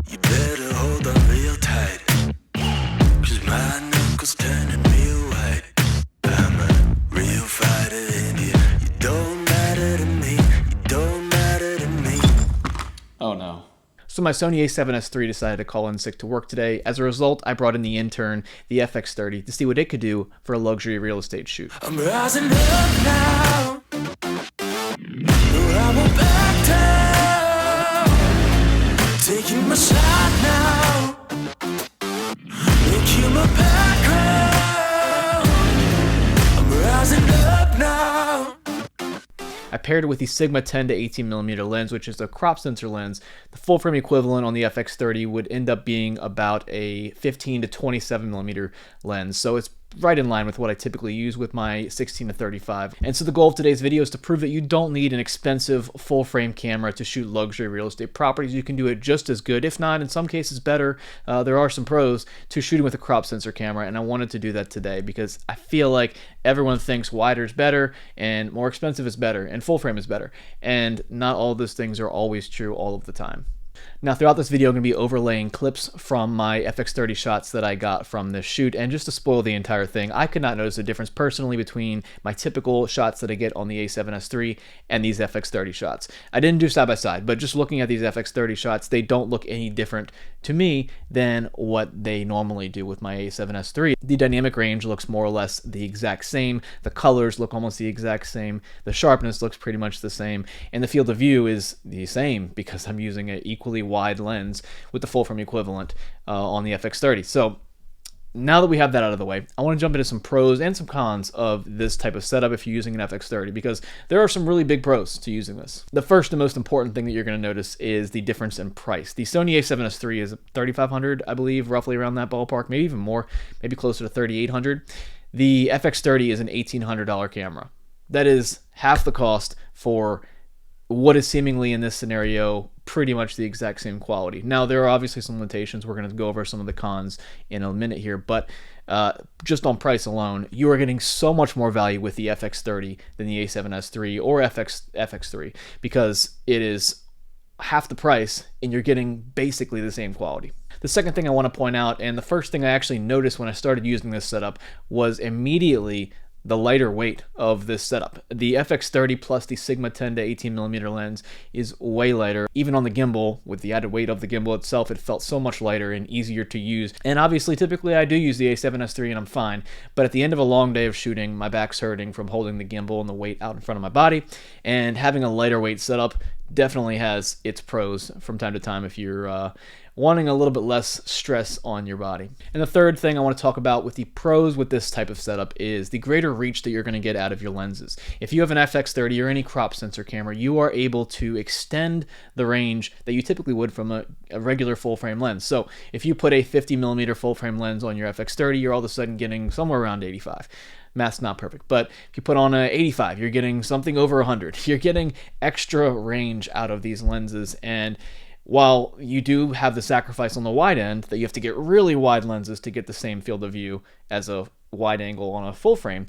You better hold on real tight, 'cause my knuckles turning real white. I'm a real fighter in you. You don't matter to me. You don't matter to me. Oh no. So my Sony A7S III decided to call in sick to work today. As a result, I brought in the intern, the FX30, to see what it could do for a luxury real estate shoot. I'm rising up now. No, I won't back down. Taking my shot now. Make you my background. I'm rising up now. I paired it with the Sigma 10 to 18mm lens, which is a crop sensor lens. The full frame equivalent on the FX30 would end up being about a 15 to 27mm lens. So it's right in line with what I typically use with my 16 to 35. And so the goal of today's video is to prove that you don't need an expensive full frame camera to shoot luxury real estate properties. You can do it just as good, if not in some cases better. There are some pros to shooting with a crop sensor camera, and I wanted to do that today because I feel like everyone thinks wider is better and more expensive is better and full frame is better. And not all of those things are always true all of the time. Now, throughout this video, I'm going to be overlaying clips from my FX30 shots that I got from this shoot, and just to spoil the entire thing, I could not notice a difference personally between my typical shots that I get on the A7S III and these FX30 shots. I didn't do side by side, but just looking at these FX30 shots, they don't look any different to me than what they normally do with my A7S III. The dynamic range looks more or less the exact same, the colors look almost the exact same, the sharpness looks pretty much the same, and the field of view is the same because I'm using an equally wide lens with the full frame equivalent on the FX30. So now that we have that out of the way, I want to jump into some pros and some cons of this type of setup if you're using an FX30, because there are some really big pros to using this. The first and most important thing that you're going to notice is the difference in price. The Sony A7S III is $3,500, I believe, roughly around that ballpark, maybe even more, maybe closer to $3,800. The FX30 is an $1,800 camera. That is half the cost for what is seemingly in this scenario pretty much the exact same quality. Now, there are obviously some limitations. We're going to go over some of the cons in a minute here, but just on price alone, you are getting so much more value with the FX30 than the A7S III or FX3 because it is half the price and you're getting basically the same quality. The second thing I want to point out, and the first thing I actually noticed when I started using this setup, was immediately the lighter weight of this setup. The FX30 plus the Sigma 10 to 18mm lens is way lighter. Even on the gimbal, with the added weight of the gimbal itself, it felt so much lighter and easier to use. And obviously, typically I do use the A7S III and I'm fine, but at the end of a long day of shooting, my back's hurting from holding the gimbal and the weight out in front of my body, and having a lighter weight setup definitely has its pros from time to time if you're wanting a little bit less stress on your body. And the third thing I want to talk about with the pros with this type of setup is the greater reach that you're going to get out of your lenses. If you have an FX30 or any crop sensor camera, you are able to extend the range that you typically would from a regular full frame lens. So if you put a 50mm full frame lens on your FX30, you're all of a sudden getting somewhere around 85. Math's not perfect, but if you put on a 85, you're getting something over 100. You're getting extra range out of these lenses, and while you do have the sacrifice on the wide end that you have to get really wide lenses to get the same field of view as a wide angle on a full frame,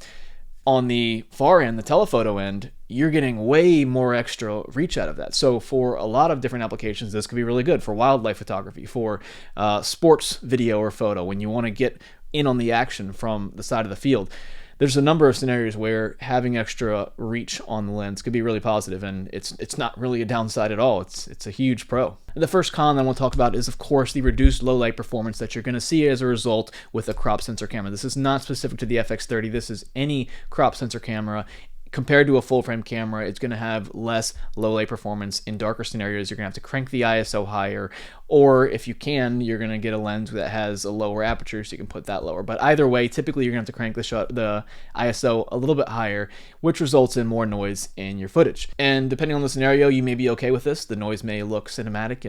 on the far end, the telephoto end, you're getting way more extra reach out of that. So for a lot of different applications, this could be really good for wildlife photography, for sports video or photo, when you want to get in on the action from the side of the field. There's a number of scenarios where having extra reach on the lens could be really positive, and it's not really a downside at all. It's a huge pro. And the first con that I want to talk about is, of course, the reduced low light performance that you're going to see as a result with a crop sensor camera. This is not specific to the FX30. This is any crop sensor camera. Compared to a full frame camera, it's going to have less low light performance. In darker scenarios, you're going to have to crank the ISO higher, or if you can, you're going to get a lens that has a lower aperture, so you can put that lower. But either way, typically you're going to have to crank the ISO a little bit higher, which results in more noise in your footage. And depending on the scenario, you may be okay with this. The noise may look cinematic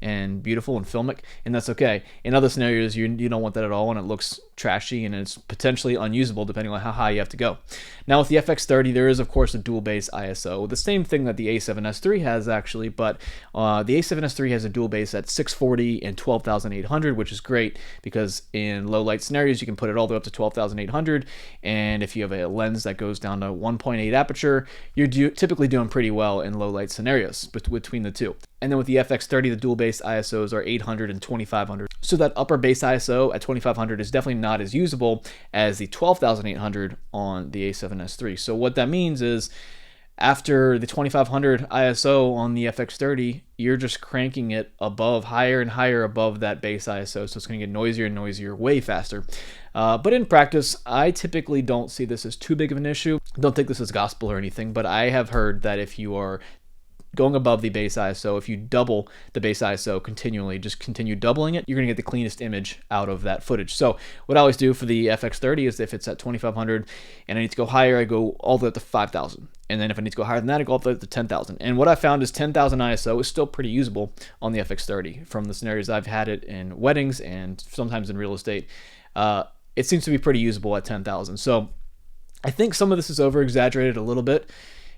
and beautiful and filmic, and that's okay. In other scenarios, you don't want that at all, and it looks trashy and it's potentially unusable depending on how high you have to go. Now with the FX30, there is of course a dual base ISO, the same thing that the A7S III has actually, but the A7S III has a dual base at 640 and 12,800, which is great because in low light scenarios you can put it all the way up to 12,800, and if you have a lens that goes down to 1.8 aperture, you're typically doing pretty well in low light scenarios between the two. And then with the FX30, the dual base ISOs are 800 and 2500. So that upper base ISO at 2500 is definitely not as usable as the 12,800 on the A7S III. So what that means is after the 2500 ISO on the FX30, you're just cranking it above, higher and higher above that base ISO. So it's going to get noisier and noisier way faster. But in practice, I typically don't see this as too big of an issue. Don't take this as gospel or anything, but I have heard that if you are going above the base ISO, if you double the base ISO continually, just continue doubling it, you're going to get the cleanest image out of that footage. So what I always do for the FX30 is if it's at 2500 and I need to go higher, I go all the way up to 5000. And then if I need to go higher than that, I go up to 10,000. And what I found is 10,000 ISO is still pretty usable on the FX30. From the scenarios I've had it in weddings and sometimes in real estate, it seems to be pretty usable at 10,000. So I think some of this is over-exaggerated a little bit.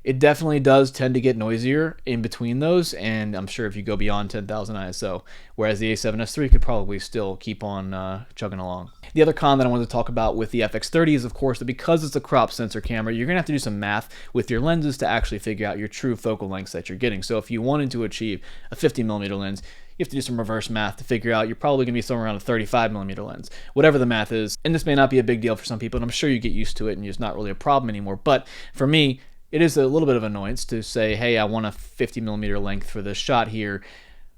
It definitely does tend to get noisier in between those, and I'm sure if you go beyond 10,000 ISO, whereas the A7S III could probably still keep on chugging along. The other con that I wanted to talk about with the FX30 is, of course, that because it's a crop sensor camera, you're going to have to do some math with your lenses to actually figure out your true focal lengths that you're getting. So if you wanted to achieve a 50mm lens, you have to do some reverse math to figure out you're probably going to be somewhere around a 35mm lens, whatever the math is. And this may not be a big deal for some people, and I'm sure you get used to it and it's not really a problem anymore. But for me, it is a little bit of annoyance to say, hey, I want a 50mm length for this shot here.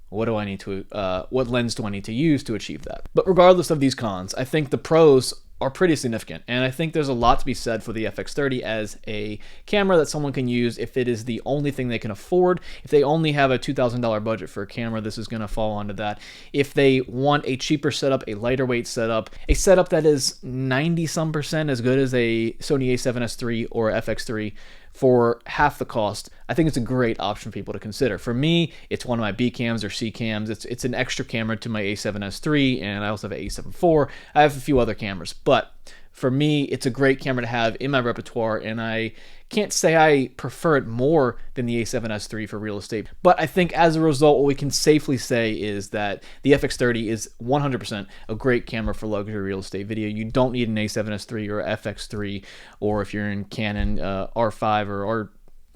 What do I need to, what lens do I need to use to achieve that? But regardless of these cons, I think the pros are pretty significant. And I think there's a lot to be said for the FX30 as a camera that someone can use if it is the only thing they can afford. If they only have a $2,000 budget for a camera, this is going to fall onto that. If they want a cheaper setup, a lighter weight setup, a setup that is 90-some% as good as a Sony A7S III or FX3 for half the cost, I think it's a great option for people to consider. For me, it's one of my B cams or C cams. It's an extra camera to my A7S III, and I also have an A7 IV. I have a few other cameras, but for me, it's a great camera to have in my repertoire, and I can't say I prefer it more than the A7S III for real estate. But I think as a result, what we can safely say is that the FX30 is 100% a great camera for luxury real estate video. You don't need an A7S III or FX3, or if you're in Canon R5 or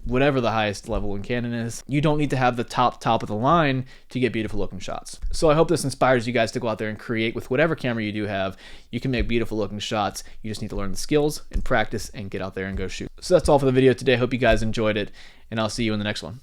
whatever the highest level in Canon is, you don't need to have the top of the line to get beautiful looking shots. So I hope this inspires you guys to go out there and create with whatever camera you do have. You can make beautiful looking shots. You just need to learn the skills and practice and get out there and go shoot. So that's all for the video today. Hope you guys enjoyed it, and I'll see you in the next one.